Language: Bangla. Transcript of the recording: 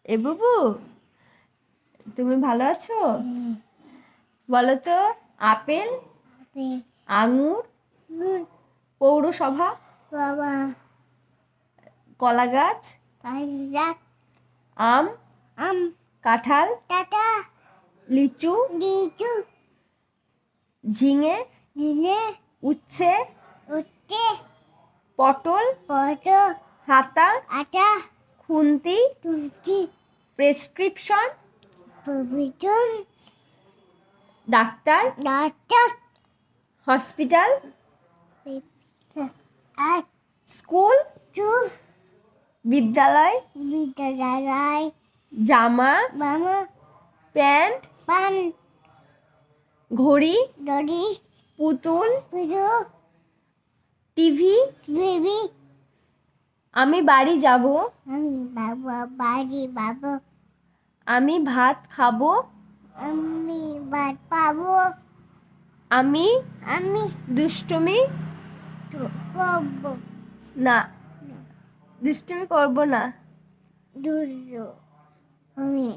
এ বুবু, তুমি ভালো আছো? বলো তো, আপেল, আঙুর, পৌরসভা, বাবা কলা গাছ, আম, আম কাঁঠাল, টাটা লিচু, লিচু ঝিঙে, দিনে উচ্ছে, উঠতে পটল, পটো হাতা, আটা খুন্তি, তুলছি প্রেসক্রিপশন, প্রবিজন ডাক্তার, ডাক্তার হসপিটাল, আর স্কুল, টু বিদ্যালয়, বিদ্যালয় জামা, মামা প্যান্ট, পান ঘড়ি, দড়ি পুতুল, পুজো টিভি। বেবি আমি বাড়ি যাব, আমি বাবা বাড়ি বাবু আমি ভাত খাবো, আমি বাদ পাবো আমি আমি দুষ্টুমি করবো না, দুষ্টুমি করব না। দুর্য আমি